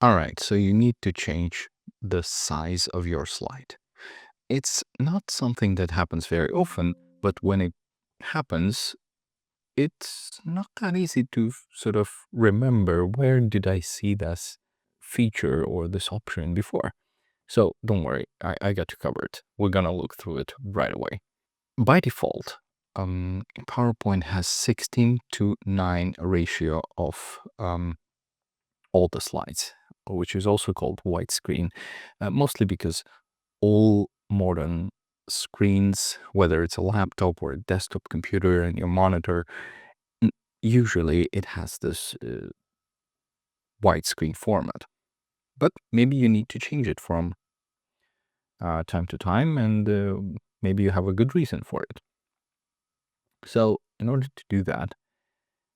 All right, so you need to change the size of your slide. It's not something that happens very often, but when it happens, it's not that easy to sort of remember where did I see this feature or this option before. So don't worry, I got you covered. We're gonna look through it right away. By default, PowerPoint has 16:9 ratio of all the slides, which is also called widescreen, mostly because all modern screens, whether it's a laptop or a desktop computer and your monitor, usually it has this widescreen format. But maybe you need to change it from time to time, and maybe you have a good reason for it. So in order to do that,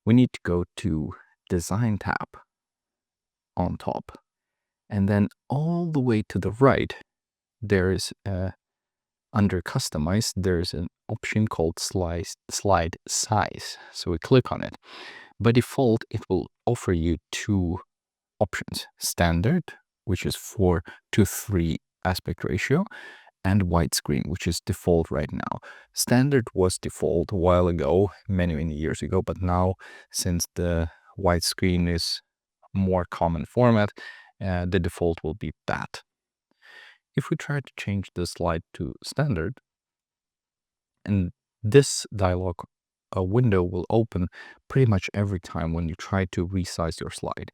we need to go to Design tab on top. And then all the way to the right, there is under Customize, there's an option called Slide Size. So we click on it. By default, it will offer you two options: Standard, which is 4:3 aspect ratio, and Widescreen, which is default right now. Standard was default a while ago, many years ago, but now, since the widescreen is more common format, the default will be that. If we try to change the slide to standard, and this dialog window will open pretty much every time when you try to resize your slide.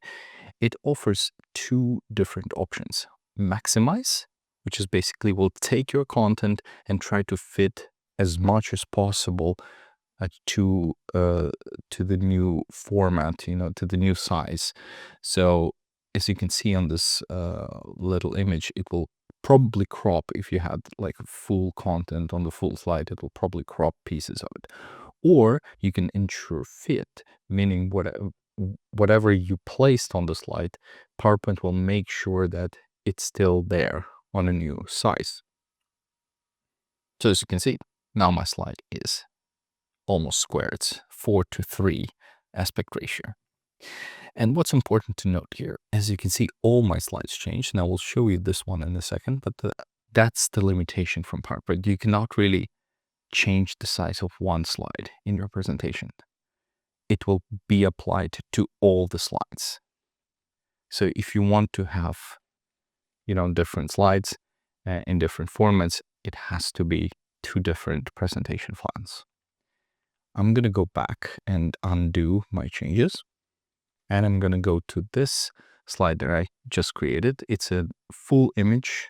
It offers two different options: Maximize, which is basically will take your content and try to fit as much as possible to the new format, to the new size. So as you can see on this little image, it will probably crop. If you had like full content on the full slide, it will probably crop pieces of it. Or you can ensure fit, meaning whatever you placed on the slide, PowerPoint will make sure that it's still there on a new size. So as you can see, now my slide is almost square. It's 4:3 aspect ratio. And what's important to note here, as you can see, all my slides changed. Now, we'll show you this one in a second, but that's the limitation from PowerPoint. You cannot really change the size of one slide in your presentation. It will be applied to all the slides. So if you want to have, different slides in different formats, it has to be two different presentation files. I'm going to go back and undo my changes. And I'm going to go to this slide that I just created. It's a full image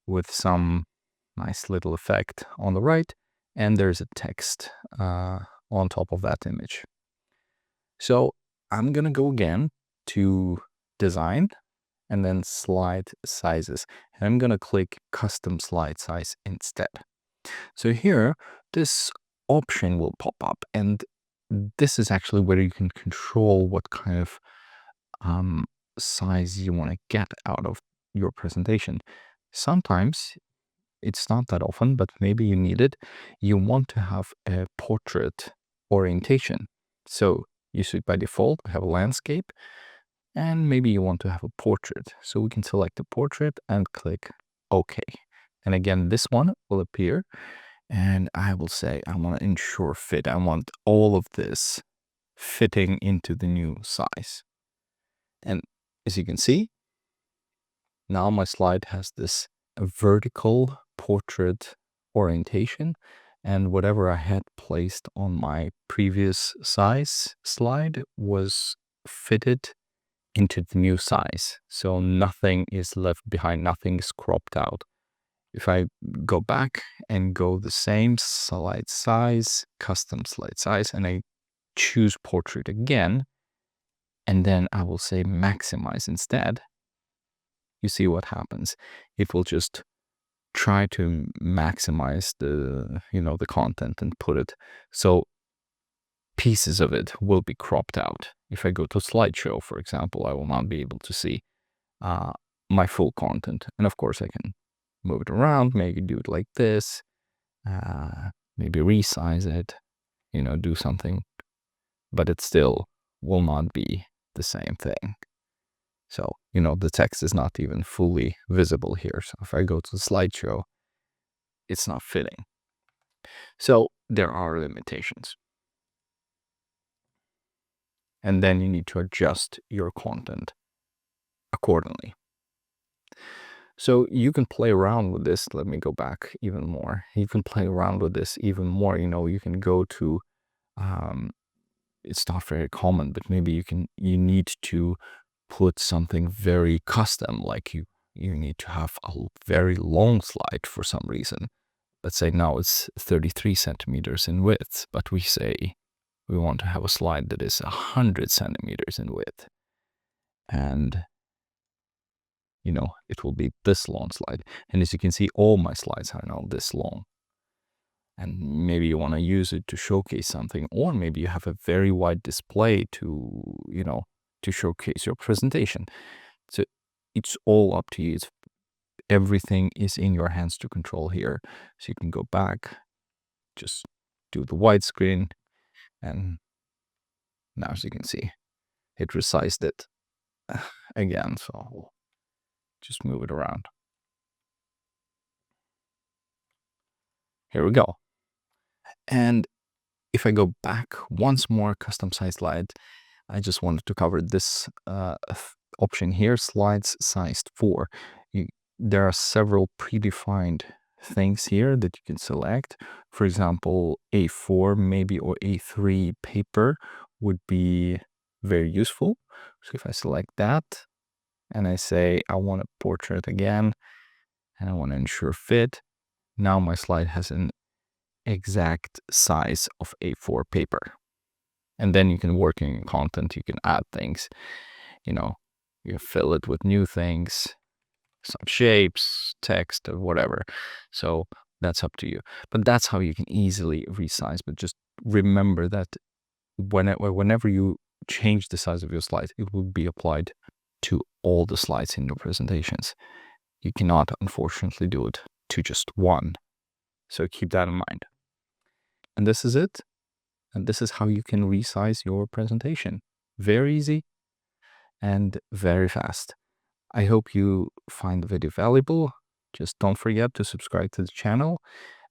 with some nice little effect on the right. And there's a text on top of that image. So I'm going to go again to Design and then Slide Sizes. And I'm going to click Custom Slide Size instead. So here, this option will pop up, and this is actually where you can control what kind of size you want to get out of your presentation. Sometimes, it's not that often, but maybe you need it. You want to have a portrait orientation. So you see by default, we have a landscape, and maybe you want to have a portrait. So we can select the portrait and click OK. And again, this one will appear. And I will say, I want to ensure fit. I want all of this fitting into the new size. And as you can see, now my slide has this vertical portrait orientation. And whatever I had placed on my previous size slide was fitted into the new size. So nothing is left behind, nothing is cropped out. If I go back and go the same slide size, custom slide size, and I choose portrait again, and then I will say maximize instead, you see what happens. It will just try to maximize the content and put it. So pieces of it will be cropped out. If I go to slideshow, for example, I will not be able to see my full content. And of course I can move it around, maybe do it like this, maybe resize it, do something, but it still will not be the same thing. So the text is not even fully visible here. So if I go to the slideshow, it's not fitting. So there are limitations. And then you need to adjust your content accordingly. So you can play around with this. Let me go back even more. You can play around with this even more. You can go to, it's not very common, but maybe you need to put something very custom, like you need to have a very long slide for some reason. Let's say now it's 33 centimeters in width, but we say we want to have a slide that is 100 centimeters in width. And it will be this long slide. And as you can see, all my slides are now this long. And maybe you want to use it to showcase something, or maybe you have a very wide display to showcase your presentation. So it's all up to you. Everything is in your hands to control here. So you can go back, just do the widescreen, and now as you can see, it resized it again. So I'll just move it around. Here we go. And if I go back once more, custom size slide, I just wanted to cover this option here, slides sized 4. There are several predefined things here that you can select. For example, A4 maybe or A3 paper would be very useful. So if I select that and I say I want a portrait again and I want to ensure fit, now my slide has an exact size of A4 paper. And then you can work in content, you can add things, you fill it with new things, some shapes, text, or whatever. So that's up to you. But that's how you can easily resize. But just remember that whenever you change the size of your slides, it will be applied to all the slides in your presentations. You cannot, unfortunately, do it to just one. So keep that in mind. And this is it. And this is how you can resize your presentation. Very easy and very fast. I hope you find the video valuable. Just don't forget to subscribe to the channel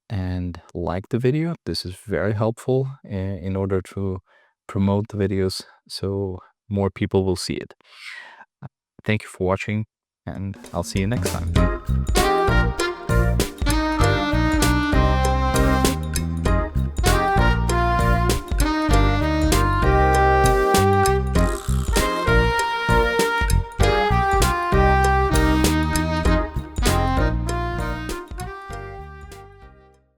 and like the video. This is very helpful in order to promote the videos so more people will see it. Thank you for watching, and I'll see you next time.